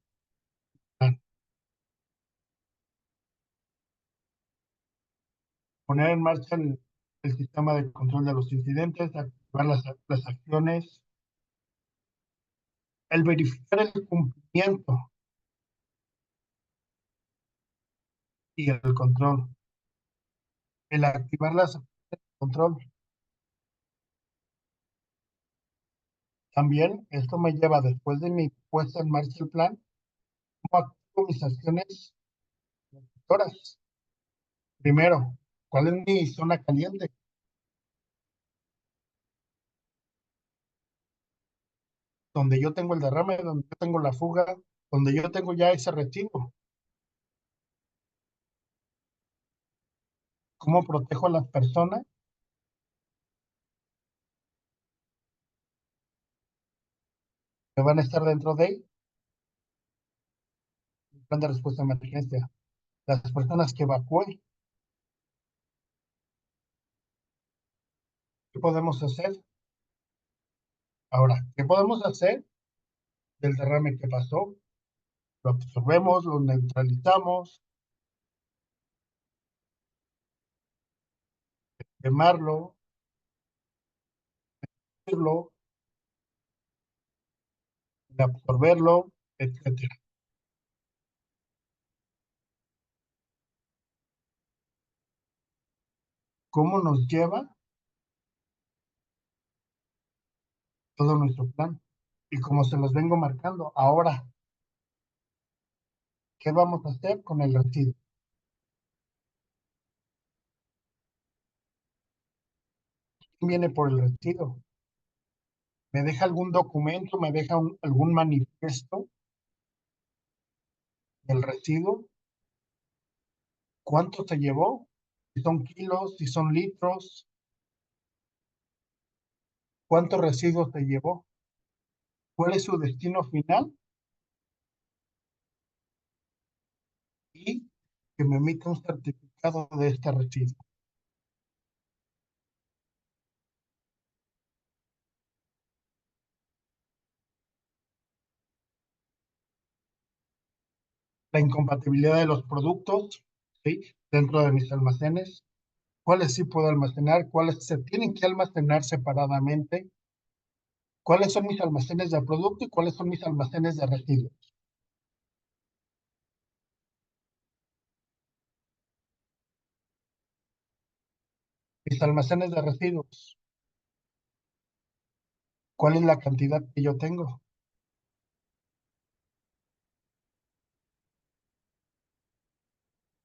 Poner en marcha el sistema de control de los incidentes, activar las acciones, el verificar el cumplimiento y el control, el activar las acciones de control. También esto me lleva, después de mi puesta en marcha el plan, cómo activo mis acciones protectoras. Primero, ¿cuál es mi zona caliente? Donde yo tengo el derrame, donde yo tengo la fuga, donde yo tengo ya ese residuo. ¿Cómo protejo a las personas que van a estar dentro de el plan de respuesta a emergencia? Las personas que evacué, ¿qué podemos hacer? Ahora, ¿qué podemos hacer del derrame que pasó? Lo absorbemos, lo neutralizamos, quemarlo, absorberlo, absorberlo, etcétera. ¿Cómo nos lleva todo nuestro plan? Y como se los vengo marcando, ahora, ¿qué vamos a hacer con el residuo? ¿Quién viene por el residuo? ¿Me deja algún documento? ¿Me deja algún manifiesto del residuo? ¿Cuánto se llevó? Si son kilos, si son litros, ¿cuántos residuos se llevó? ¿Cuál es su destino final? Y que me emita un certificado de este residuo. La incompatibilidad de los productos, ¿sí? Dentro de mis almacenes, cuáles sí puedo almacenar, cuáles se tienen que almacenar separadamente, cuáles son mis almacenes de producto y cuáles son mis almacenes de residuos. Mis almacenes de residuos, ¿cuál es la cantidad que yo tengo?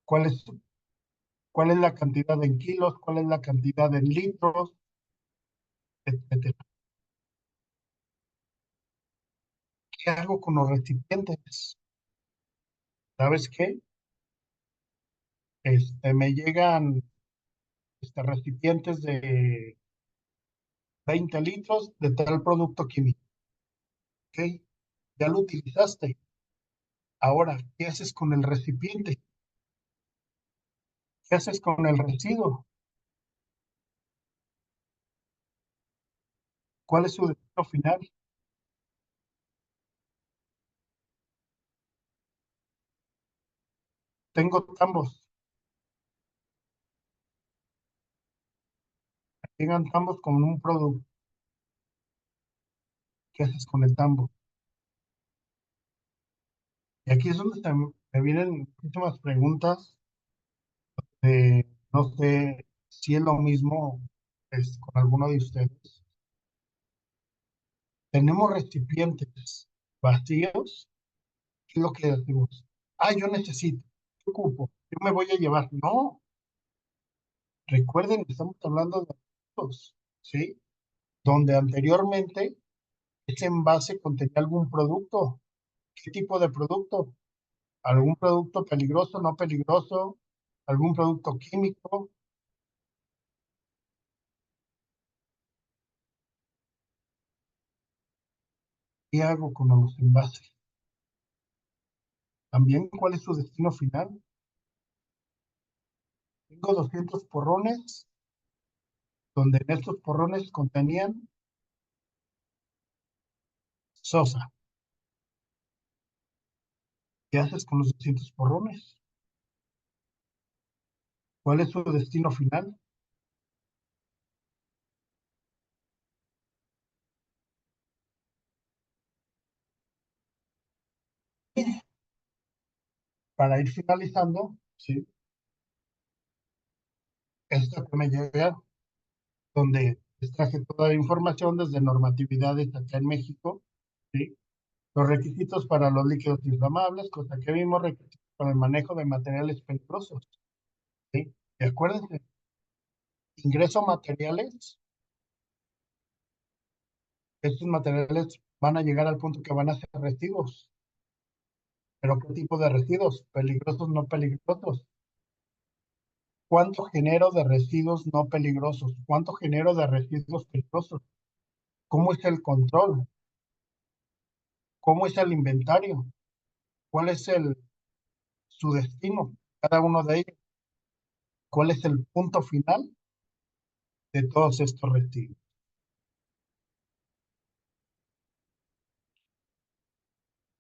¿Cuál es, cuál es la cantidad en kilos? ¿Cuál es la cantidad en litros? Etcétera. ¿Qué hago con los recipientes? ¿Sabes qué? Me llegan recipientes de 20 litros de tal producto químico. ¿Ok? Ya lo utilizaste. Ahora, ¿qué haces con el recipiente? ¿Qué haces con el residuo? ¿Cuál es su destino final? Tengo tambos. Llegan tambos con un producto. ¿Qué haces con el tambo? Y aquí es donde me vienen muchísimas preguntas. No sé si es lo mismo con alguno de ustedes. Tenemos recipientes vacíos. ¿Qué es lo que decimos? Ah, yo necesito, yo ocupo, yo me voy a llevar. No, recuerden que estamos hablando de adultos, ¿sí? Donde anteriormente ese envase contenía algún producto. ¿Qué tipo de producto? ¿Algún producto peligroso, no peligroso? ¿Algún producto químico? ¿Qué hago con los envases? También, ¿cuál es su destino final? Tengo 200 porrones, donde en estos porrones contenían sosa. ¿Qué haces con los 200 porrones? ¿Cuál es su destino final? Para ir finalizando, ¿sí? Esto que me llega, donde les traje toda la información desde normatividades acá en México, ¿sí? Los requisitos para los líquidos inflamables, cosa que vimos, requisitos para el manejo de materiales peligrosos, ¿sí? Y acuérdense, ingreso materiales, estos materiales van a llegar al punto que van a ser residuos. ¿Pero qué tipo de residuos? ¿Peligrosos, no peligrosos? ¿Cuánto genero de residuos no peligrosos? ¿Cuánto genero de residuos peligrosos? ¿Cómo es el control? ¿Cómo es el inventario? ¿Cuál es su destino? Cada uno de ellos. ¿Cuál es el punto final de todos estos residuos?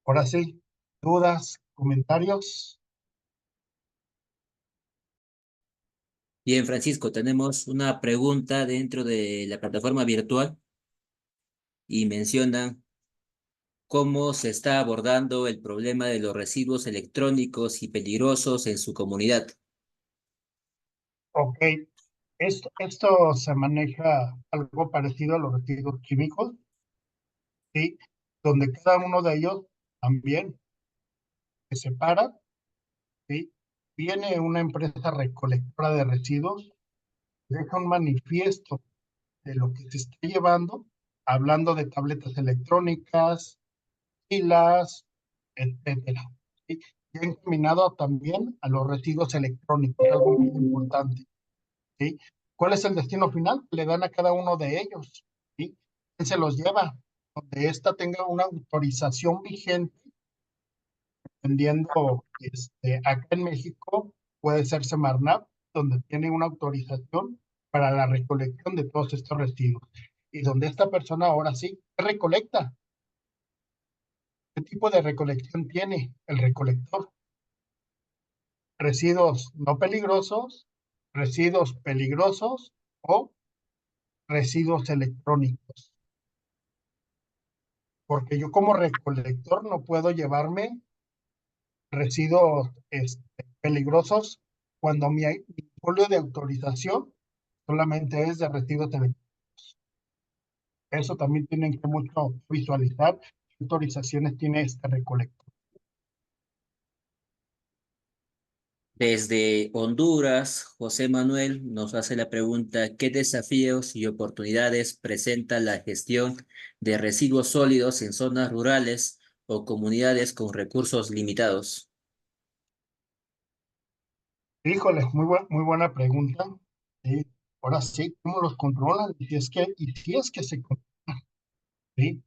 Ahora sí, dudas, comentarios.
Bien, Francisco, tenemos una pregunta dentro de la plataforma virtual y menciona cómo se está abordando el problema de los residuos electrónicos y peligrosos en su comunidad.
Ok, esto se maneja algo parecido a los residuos químicos, ¿sí? Donde cada uno de ellos también se separa, ¿sí? Viene una empresa recolectora de residuos, deja un manifiesto de lo que se está llevando, hablando de tabletas electrónicas, pilas, etcétera. ¿Sí? Y encaminado también a los residuos electrónicos, algo muy importante. ¿Sí? ¿Cuál es el destino final? Le dan a cada uno de ellos. ¿Sí? ¿Quién se los lleva? Donde ésta tenga una autorización vigente, dependiendo, acá en México puede ser Semarnat, donde tiene una autorización para la recolección de todos estos residuos. Y donde esta persona ahora sí recolecta. ¿Qué tipo de recolección tiene el recolector? Residuos no peligrosos, residuos peligrosos o residuos electrónicos. Porque yo como recolector no puedo llevarme residuos peligrosos cuando mi folio de autorización solamente es de residuos electrónicos. Eso también tienen que mucho visualizar qué autorizaciones tiene este recolector.
Desde Honduras, José Manuel nos hace la pregunta, ¿qué desafíos y oportunidades presenta la gestión de residuos sólidos en zonas rurales o comunidades con recursos limitados?
Híjole, muy buena pregunta. Sí, ahora sí, ¿cómo los controlan? Y si es que se controlan, ¿sí?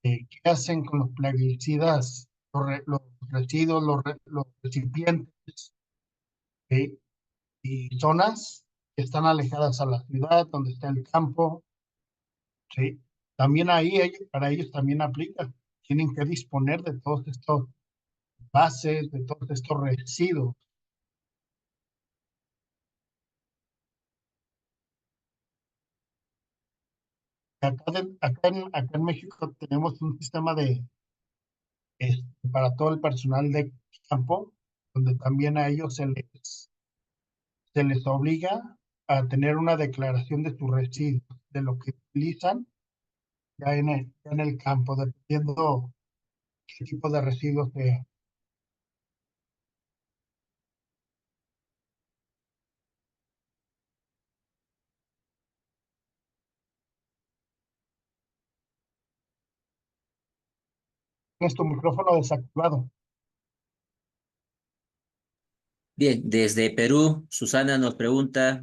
¿Qué hacen con los plaguicidas, los residuos, los recipientes, ¿sí? Y zonas que están alejadas a la ciudad, donde está el campo, ¿sí? También ahí, para ellos también aplica. Tienen que disponer de todos estos bases, de todos estos residuos. Acá en México tenemos un sistema para todo el personal de campo, donde también a ellos se les obliga a tener una declaración de sus residuos, de lo que utilizan ya en el campo, dependiendo qué tipo de residuos sea. Tienes tu micrófono desactivado.
Bien, desde Perú, Susana nos pregunta,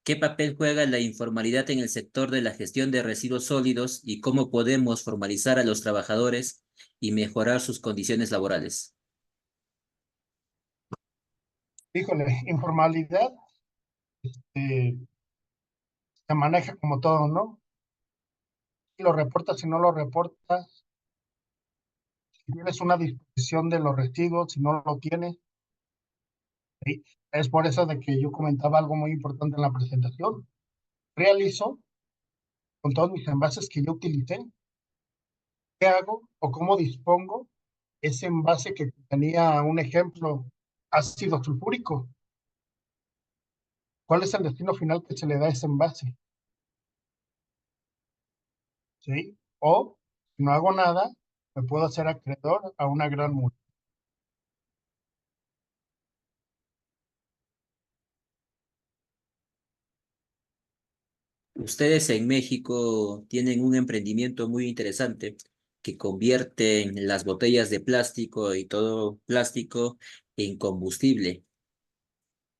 ¿qué papel juega la informalidad en el sector de la gestión de residuos sólidos y cómo podemos formalizar a los trabajadores y mejorar sus condiciones laborales?
Híjole, informalidad eh, se maneja como todo, ¿no? Si lo reportas, si no lo reportas, si tienes una disposición de los residuos, si no lo tienes. ¿Sí? Es por eso de que yo comentaba algo muy importante en la presentación. Realizo con todos mis envases que yo utilicé, qué hago o cómo dispongo ese envase que tenía un ejemplo, ácido sulfúrico. ¿Cuál es el destino final que se le da a ese envase? ¿Sí? O, si no hago nada, me puedo hacer acreedor a una gran multa.
Ustedes en México tienen un emprendimiento muy interesante que convierten las botellas de plástico y todo plástico en combustible.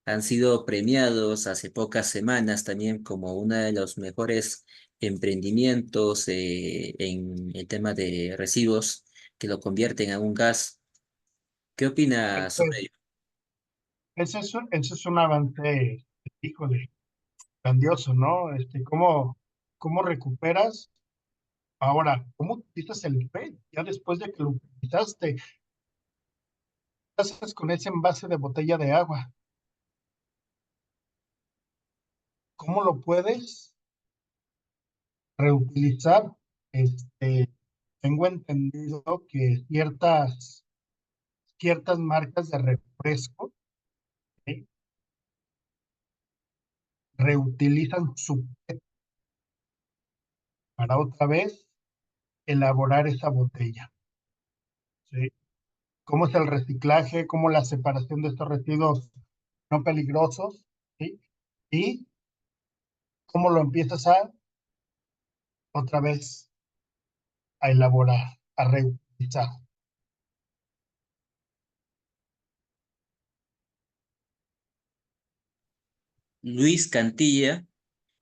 Han sido premiados hace pocas semanas también como uno de los mejores emprendimientos en el tema de residuos que lo convierten a un gas. ¿Qué opina sobre
Ese,
ello?
ese es un avance, híjole, grandioso, ¿no? ¿Cómo recuperas? Ahora, ¿cómo utilizas el PET? Ya después de que lo utilizaste, ¿qué haces con ese envase de botella de agua? ¿Cómo lo puedes reutilizar? Este, tengo entendido que ciertas marcas de refresco, ¿sí? Reutilizan su PET para otra vez elaborar esa botella, ¿sí? ¿Cómo es el reciclaje? ¿Cómo la separación de estos residuos no peligrosos? ¿Sí? Y cómo lo empiezas otra vez a elaborar, a reutilizar.
Luis Cantilla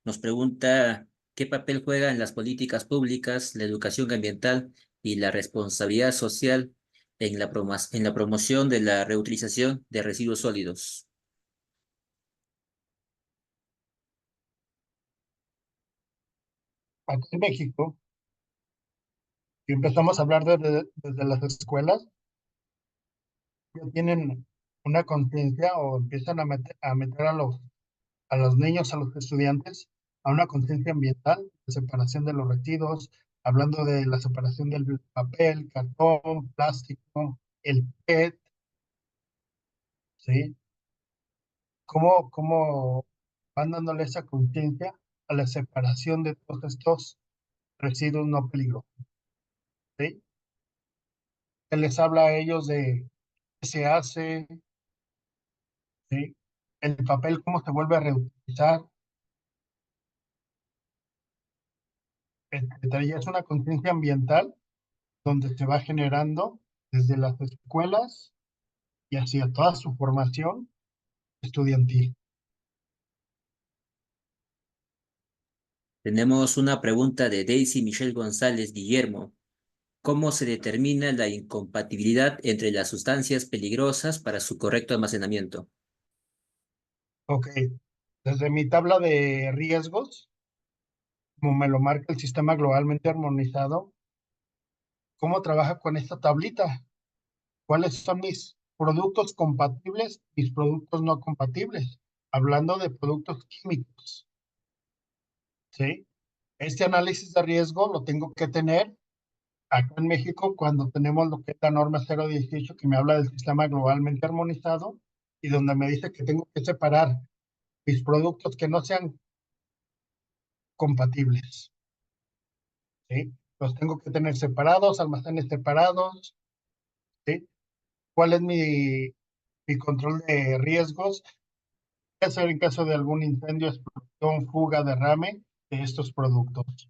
nos pregunta qué papel juegan las políticas públicas, la educación ambiental y la responsabilidad social en en la promoción de la reutilización de residuos sólidos.
Aquí en México, si empezamos a hablar desde las escuelas, ya tienen una conciencia o empiezan a meter a los niños, a los estudiantes, a una conciencia ambiental, de separación de los residuos, hablando de la separación del papel, cartón, plástico, el PET, ¿sí? ¿Cómo van dándole esa conciencia a la separación de todos estos residuos no peligrosos? ¿Sí? Se les habla a ellos de qué se hace, ¿sí? El papel, cómo se vuelve a reutilizar, etcétera. Y es una conciencia ambiental donde se va generando desde las escuelas y hacia toda su formación estudiantil.
Tenemos una pregunta de Daisy Michelle González Guillermo. ¿Cómo se determina la incompatibilidad entre las sustancias peligrosas para su correcto almacenamiento?
Ok, desde mi tabla de riesgos, como me lo marca el sistema globalmente armonizado, ¿cómo trabaja con esta tablita? ¿Cuáles son mis productos compatibles, mis productos no compatibles? Hablando de productos químicos, ¿sí? Este análisis de riesgo lo tengo que tener acá en México, cuando tenemos lo que es la norma 018, que me habla del sistema globalmente armonizado, y donde me dice que tengo que separar mis productos que no sean compatibles, ¿sí? Los tengo que tener separados, almacenes separados, ¿sí? ¿Cuál es mi control de riesgos? ¿Qué hacer en caso de algún incendio, explosión, fuga, derrame de estos productos?